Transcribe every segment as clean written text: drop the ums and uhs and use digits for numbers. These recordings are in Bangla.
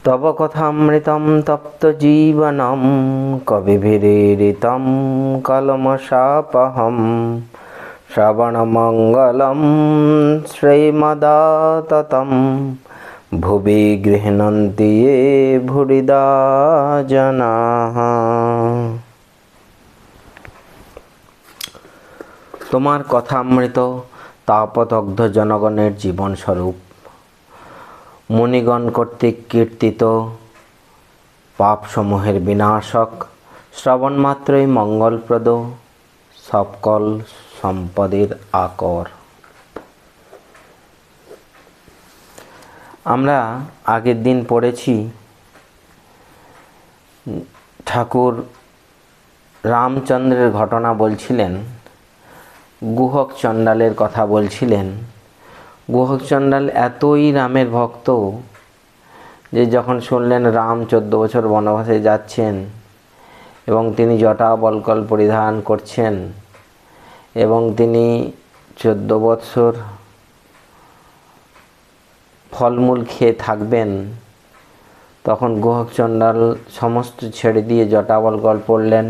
তব কথামৃতম তপ্ত জীবনম কবিভিরীড়িতম কলমশাপহম শ্রবণমঙ্গলম শ্রীমদাততম ভুবি গৃহণন্তি ये ভুরিদা জনাঃ। তোমার কথামৃত তাপদগ্ধ জনগণের জীবন স্বরূপ, মুনিগণ কর্তৃক কীর্তিত, পাপসমূহের বিনাশক, শ্রবণ মাত্রই মঙ্গলপ্রদ, সকল সম্পদের আকর। আমরা আগের দিন পড়েছি ঠাকুর রামচন্দ্রের ঘটনা বলছিলেন, গুহক চণ্ডালের কথা বলছিলেন। গুহক চণ্ডাল এতই রামের ভক্ত যে যখন শুনলেন রাম 14 বছর বনবাসে যাচ্ছেন এবং তিনি জটা বল্কল পরিধান করছেন এবং তিনি 14 বৎসর ফলমূল খেয়ে থাকবেন, তখন গুহক চণ্ডাল সমস্ত ছেড়ে দিয়ে জটা বল্কল পরলেন,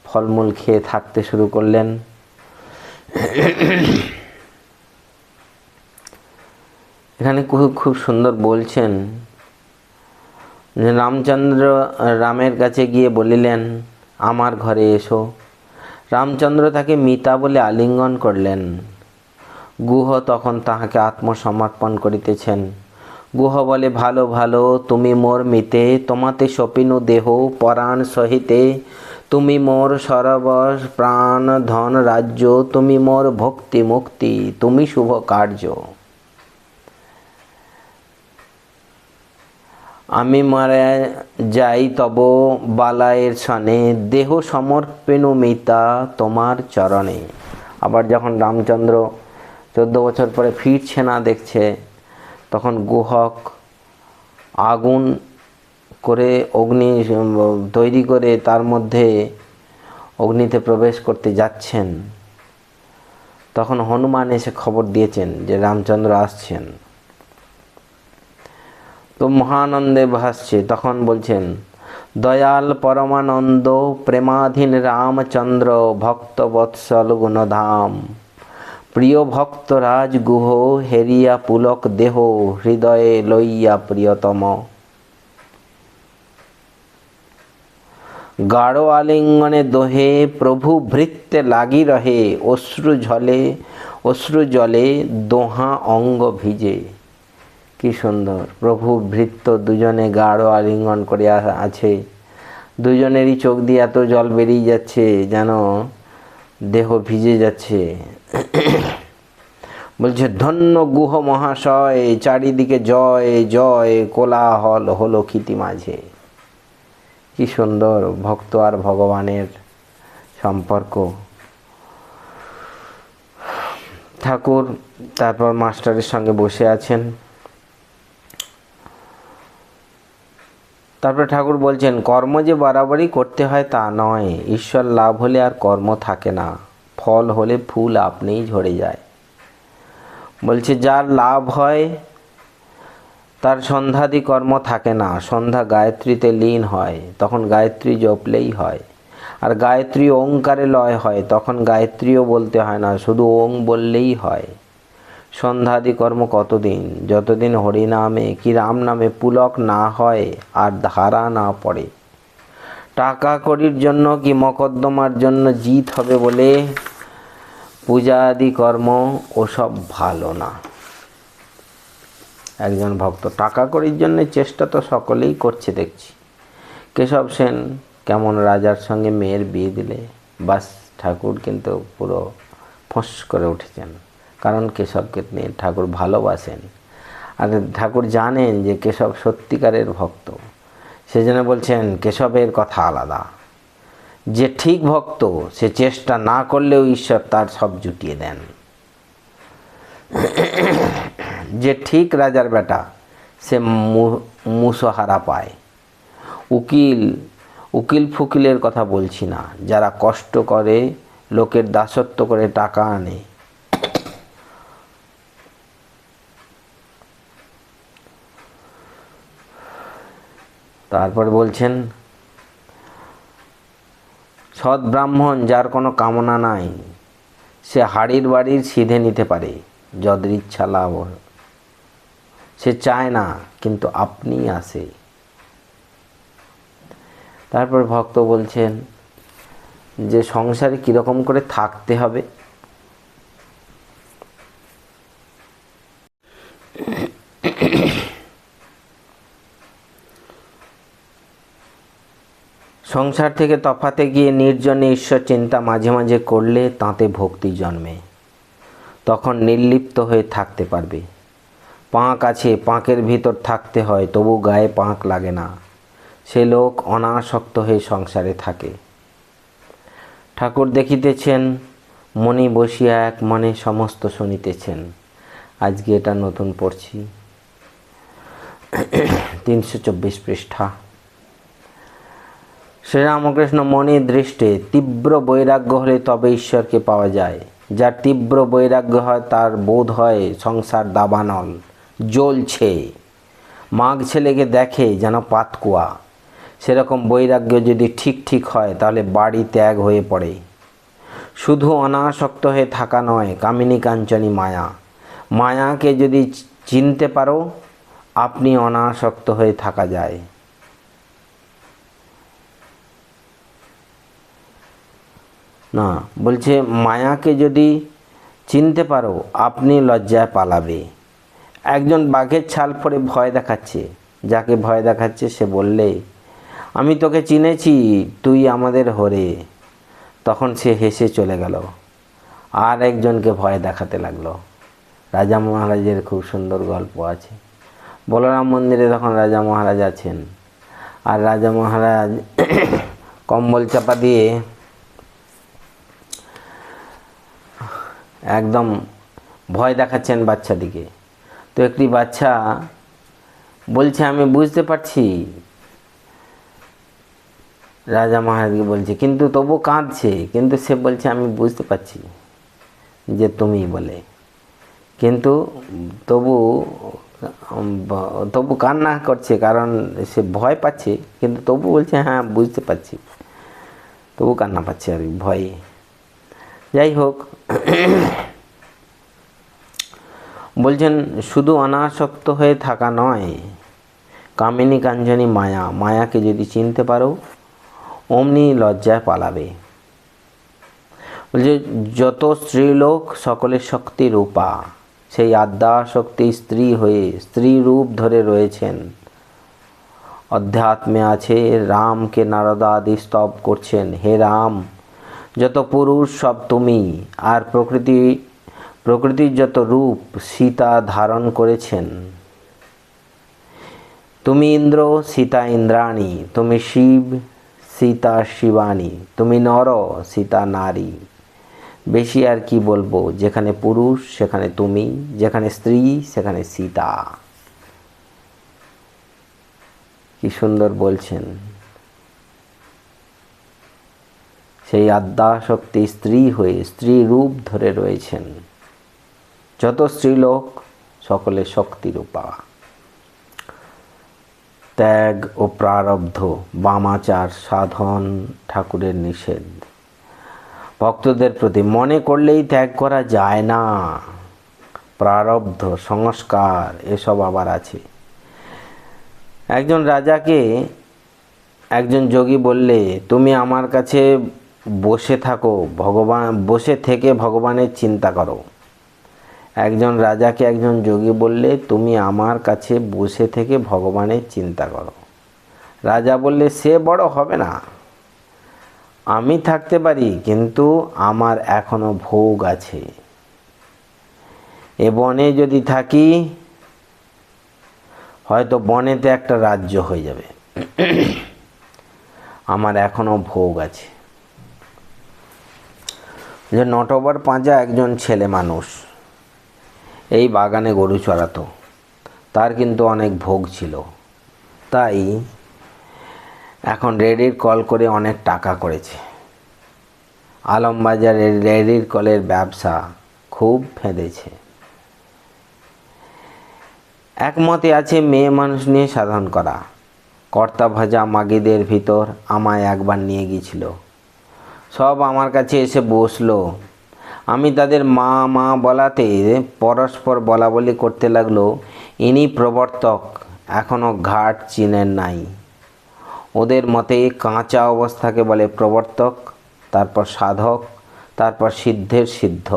ফলমূল খেয়ে থাকতে শুরু করলেন। এখানে খুব সুন্দর বলছেন যে রামচন্দ্র রামের কাছে গিয়ে বলিলেন, আমার ঘরে এসো। রামচন্দ্র তাকে মিতা বলে আলিঙ্গন করলেন। গুহ তখন তাহাকে আত্মসমর্পণ করিতেছেন। গুহ বলে, ভালো ভালো, তুমি মোর মিতে, তোমাতে সপিনু দেহ পরাণ সহিতে, তুমি মোর সরবশ প্রাণ ধন রাজ্য, তুমি মোর ভক্তি মুক্তি, তুমি শুভ কার্য। আমি মারা যাই তব বালায়ের সনে, দেহ সমর্পেনু মিতা তোমার চরণে। আবার যখন রামচন্দ্র 14 বছর পরে ফিরছে না দেখছে, তখন গুহক আগুন করে অগ্নি তৈরি করে তার মধ্যে অগ্নিতে প্রবেশ করতে যাচ্ছেন। তখন হনুমান এসে খবর দিয়েছেন যে রামচন্দ্র আসছেন। তো মহানন্দে ভাসছে। তখন বলছেন, দয়াল পরমানন্দ প্রেমাধীন রামচন্দ্র ভক্তবৎসল গুণধাম, প্রিয় ভক্ত রাজ গুহ হেরিয়া পুলক দেহ, হৃদয়ে লইয়া প্রিয়তম। গাঢ় আলিঙ্গনে দোহে প্রভু ভৃত্যে লাগি রহে, অশ্রু জলে দোহা অঙ্গ ভিজে। কি সুন্দর! প্রভু ভৃত্য দুজনে গাঢ় আলিঙ্গন করে আছে, দুজনেরই চোখ দিয়ে এত জল বেরিয়ে যাচ্ছে যেন দেহ ভিজে যাচ্ছে। বলছে, ধন্য গুহ মহাশয়, চারিদিকে জয় জয় কোলাহল হলো ক্ষিতি মাঝে। কি সুন্দর ভক্ত আর ভগবানের সম্পর্ক। ঠাকুর তারপর মাস্টারের সঙ্গে বসে আছেন। তারপরে ঠাকুর বলছেন, কর্ম যে বরাবরই করতে হয় তা নয়, ঈশ্বর লাভ হলে আর কর্ম থাকে না, ফল হলে ফুল আপনিই ঝরে যায়। বলছে, যার লাভ হয় তার সন্ধ্যাদি কর্ম থাকে না, সন্ধ্যা গায়ত্রীতে লীন হয়, তখন গায়ত্রী জপলেই হয়। আর গায়ত্রী ওঙ্কারে লয় হয়, তখন গায়ত্রীও বলতে হয় না, শুধু ওং বললেই হয়। সন্ধ্যাদি কর্ম কতদিন? যতদিন হরিনামে কি রাম নামে পুলক না হয় আর ধারা না পড়ে। টাকা কড়ির জন্য কি মকদ্দমার জন্য জিত হবে বলে পূজা আদি কর্ম ওসব ভালো না। একজন ভক্ত টাকা কড়ির জন্য চেষ্টা তো সকলেই করছে দেখছি। কেশব সেন কেমন রাজার সঙ্গে মেয়ের বিয়ে দিলে, বাস ঠাকুর কিন্তু পুরো ফোঁস করে উঠেছেন। কারণ কেশবকে নিয়ে ঠাকুর ভালোবাসেন আর ঠাকুর জানেন যে কেশব সত্যিকারের ভক্ত। সেজন্য বলছেন, কেশবের কথা আলাদা। যে ঠিক ভক্ত সে চেষ্টা না করলেও ঈশ্বর তার সব জুটিয়ে দেন। যে ঠিক রাজার বেটা সে মুসহারা পায়। উকিল ফুকিলের কথা বলছি না, যারা কষ্ট করে লোকের দাসত্ব করে টাকা আনে, তারপর বলছেন, সৎ ব্রাহ্মণ যার কোনো কামনা নাই, সে হাড়ির বাড়ির সিধে নিতে পারে যদৃচ্ছা লাভ। সে চায় না, কিন্তু আপনি আসে। তারপর ভক্ত বলছেন যে সংসারে কীরকম করে থাকতে হবে। সংসার থেকে তফাতে গিয়ে নির্জনে ঈশ্বর চিন্তা মাঝে মাঝে করলে তাতে ভক্তি জন্মে। তখন নির্লিপ্ত হয়ে থাকতে পারবে। পাঁক আছে, পাঁকের ভিতর থাকতে হয়, তবু গায়ে পাঁক লাগে না। সে লোক অনাসক্ত হয়ে সংসারে থাকে। ঠাকুর দেখিতেছেন, মনি বসিয়া এক মনে সমস্ত শুনিতেছেন। আজকে এটা নতুন পড়ছি, 324 পৃষ্ঠা। শ্রীরামকৃষ্ণ, মনি দৃষ্টে তীব্র বৈরাগ্য হলে তবে ঈশ্বরকে পাওয়া যায়। যার তীব্র বৈরাগ্য হয় তার বোধ হয় সংসার দাবানল, জ্বলছে। মাঘ ছেলেকে দেখে যেন পাতকুয়া। সেরকম বৈরাগ্য যদি ঠিক ঠিক হয় তাহলে বাড়ি ত্যাগ হয়ে পড়ে। শুধু অনাসক্ত হয়ে থাকা নয়, কামিনী কাঞ্চনী মায়া। মায়াকে যদি চিনতে পারো, আপনি অনাসক্ত হয়ে থাকা যায়। না, বলছে মায়াকে যদি চিনতে পারো, আপনি লজ্জায় পালাবে। একজন বাঘের ছাল পরে ভয় দেখাচ্ছে। যাকে ভয় দেখাচ্ছে সে বললে, আমি তোকে চিনেছি, তুই আমাদের হরে। তখন সে হেসে চলে গেল, আর একজনকে ভয় দেখাতে লাগলো। রাজা মহারাজের খুব সুন্দর গল্প আছে। বলরাম মন্দিরে তখন রাজা মহারাজ আছেন, আর রাজা মহারাজ কম্বল চাপা দিয়ে একদম ভয় দেখাচ্ছেন বাচ্চাটিকে। তো একটি বাচ্চা বলছে, আমি বুঝতে পারছি। রাজা মহারাজকে বলছে, কিন্তু তবু কাঁদছে। কিন্তু সে বলছে, আমি বুঝতে পারছি যে তুমি বলে, কিন্তু তবু কান্না করছে, কারণ সে ভয় পাচ্ছে। কিন্তু তবু বলছে, হ্যাঁ বুঝতে পারছি, তবু কান্না পাচ্ছে আর ভয়ে। যাই হোক, বলছেন শুধু অনাসক্ত হয়ে থাকা নয়, কামিনী কাঞ্চনী মায়া। মায়াকে যদি চিনতে পারো, অমনি লজ্জায় পালাবে। বলছে যত স্ত্রীলোক সকলের শক্তি রূপা, সেই আদ্যাশক্তি স্ত্রী হয়ে স্ত্রী রূপ ধরে রয়েছেন। অধ্যাত্মে আছে, রামকে নারদ আদি স্তব করছেন। হে রাম, যত পুরুষ সব তুমি, আর প্রকৃতির যত রূপ সীতা ধারণ করেছেন। তুমি ইন্দ্র, সীতা ইন্দ্রাণী। তুমি শিব, সীতা শিবানী। তুমি নর, সীতা নারী। বেশি আর কি বলবো? যেখানে পুরুষ সেখানে তুমি, যেখানে স্ত্রী সেখানে সীতা। কি সুন্দর বলছেন। সেই আদ্যাশক্তি স্ত্রী হয়ে স্ত্রী রূপ ধরে রয়েছেন। যত স্ত্রীলোক সকলে শক্তিরূপা। ত্যাগ ও প্রারব্ধ, বামাচার সাধন ঠাকুরের নিষেধ। ভক্তদের প্রতি মনে করলেই ত্যাগ করা যায় না। প্রারব্ধ, সংস্কার এসব আবার আছে। একজন রাজাকে একজন যোগী বললে, তুমি আমার কাছে বসে থাকো, বসে থেকে ভগবানের চিন্তা করো। একজন রাজাকে একজন যোগী বললে, তুমি আমার কাছে বসে থেকে ভগবানের চিন্তা করো। রাজা বললে, সে বড় হবে না। আমি থাকতে পারি, কিন্তু আমার এখনো ভোগ আছে। এ বনে যদি থাকি, হয়তো বনেতে একটা রাজ্য হয়ে যাবে। আমার এখনো ভোগ আছে। যে নটবর পাঁজা একজন ছেলে মানুষ এই বাগানে গরু চড়াতো। তার কিন্তু অনেক ভোগ ছিল, তাই এখন রেডির কল করে অনেক টাকা করেছে। আলমবাজারে রেডির কলের ব্যবসা খুব ফেঁদেছে। একমতে আছে মেয়ে মানুষ নিয়ে সাধন করা। কর্তা ভাজা মাগিদের ভিতর আমায় একবার নিয়ে গিয়েছিল। সব আমার কাছে এসে বসলো। আমি তাদের মা মা বলাতে পরস্পর বলা বলি করতে লাগলো, ইনি প্রবর্তক, এখনও ঘাট চিনেন নাই। ওদের মতে কাঁচা অবস্থাকে বলে প্রবর্তক, তারপর সাধক, তারপর সিদ্ধের সিদ্ধ।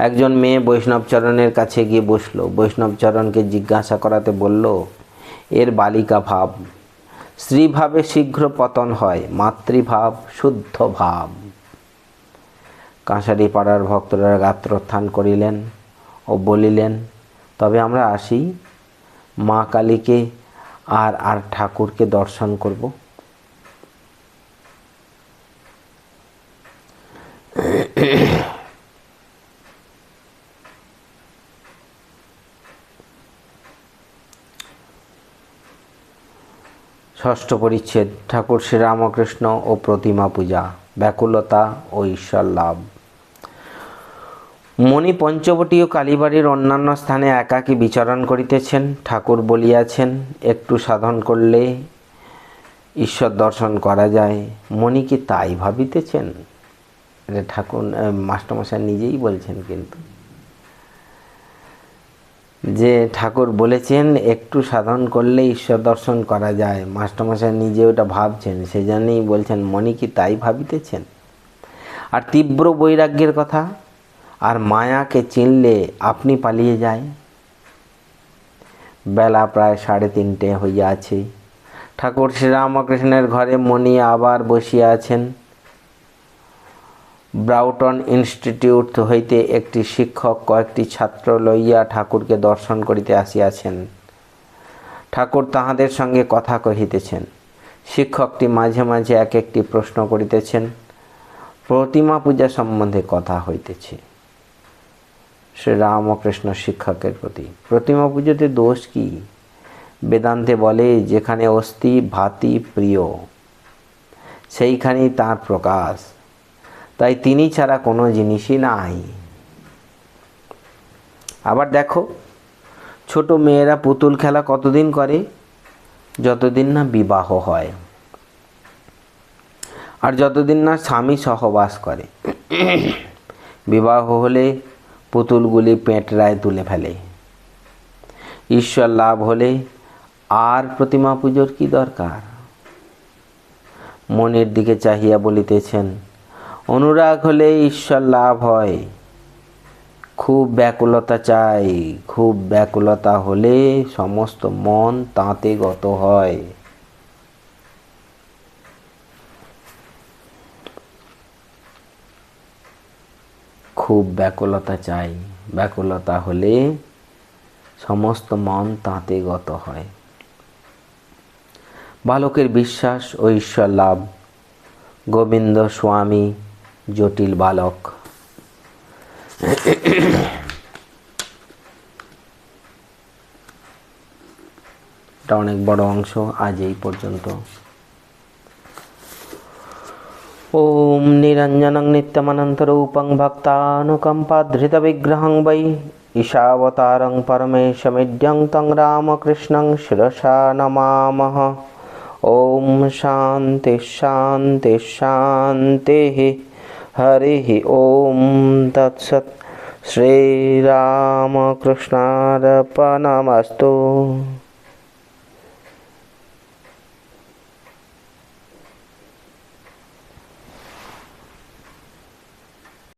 একজন মেয়ে বৈষ্ণবচরণের কাছে গিয়ে বসলো। বৈষ্ণবচরণকে জিজ্ঞাসা করাতে বলল, এর বালিকা ভাব, স্ত্রীভাবে শীঘ্র পতন হয়, মাতৃভাব শুদ্ধ ভাব। কাঁসারি পাড়ার ভক্তরা গাত্রোত্থান করিলেন ও বলিলেন, তবে আমরা আসি, মা কালীকে আর ঠাকুরকে দর্শন করব। ষষ্ঠ পরিচ্ছেদ, ঠাকুর শ্রীরামকৃষ্ণ ও প্রতিমা পূজা, ব্যাকুলতা ও ঈশ্বর লাভ। মণি পঞ্চবটী ও কালীবাড়ির অন্যান্য স্থানে একাকী বিচরণ করিতেছেন। ঠাকুর বলিয়াছেন, একটু সাধন করলে ঈশ্বর দর্শন করা যায়। মণি কি তাই ভাবিতেছেন? এটা ঠাকুর মাস্টারমশাই নিজেই বলছেন, কিন্তু যে ঠাকুর বলেছেন একটু সাধন করলে ঈশ্বর দর্শন করা যায়, মাস্টারমশাই নিজে ওটা ভাবছেন, সেই জন্যই বলছেন মণি কি তাই ভাবিতেছেন। আর তীব্র বৈরাগ্যের কথা, আর মায়াকে চিনলে আপনি পালিয়ে যায়। বেলা প্রায় 3:30 হইয়াছে। ঠাকুর শ্রীরামকৃষ্ণের ঘরে মণি আবার বসিয়া আছেন। ব্রাউটন ইনস্টিটিউট হইতে একটি শিক্ষক কয়েকটি ছাত্র লইয়া ঠাকুরকে দর্শন করিতে আসিয়াছেন। ঠাকুর তাহাদের সঙ্গে কথা কহিতেছেন। শিক্ষকটি মাঝে মাঝে এক একটি প্রশ্ন করিতেছেন। প্রতিমা পূজা সম্বন্ধে কথা হইতেছে শ্রীরামকৃষ্ণ শিক্ষকের প্রতি। প্রতিমা পুজোতে দোষ কি? বেদান্তে বলে, যেখানে অস্তি ভাতি প্রিয়, সেইখানেই তার প্রকাশ। তাই তিনি ছাড়া কোনো জিনিসই নাই। আবার দেখো, ছোট মেয়েরা পুতুল খেলা কতদিন করে? যতদিন না বিবাহ হয়, আর যতদিন না স্বামী সহবাস করে। বিবাহ হলে পুতুলগুলি পেটরায় তুলে ফেলে। ঈশ্বর লাভ হলে আর প্রতিমা পুজোর কি দরকার? মনের দিকে চাহিয়া বলিতেছেন, অনুরাগ হলে ঈশ্বর লাভ হয়। খুব ব্যাকুলতা চাই, খুব ব্যাকুলতা হলে সমস্ত মন তাঁতে গত হয়। খুব ব্যাকুলতা চাই, ব্যাকুলতা হলে সমস্ত মন তাঁতে গত হয়। বালকের বিশ্বাস ও ঈশ্বর লাভ। গোবিন্দ স্বামী জটিল বালক। এটা অনেক বড় অংশ, আজ এই পর্যন্ত। ওম নিরঞ্জনং নিত্যমনন্তরূপং ভক্তানুকম্পাধৃতবিগ্রহং বৈ ঈশাবতারং পরমেশমিড্যং তং রামকৃষ্ণং শিরসা নমামঃ। ওম শান্তি শান্তি শান্তি। হরি ওম তৎসৎ। শ্রীরামকৃষ্ণার্পণমস্তু।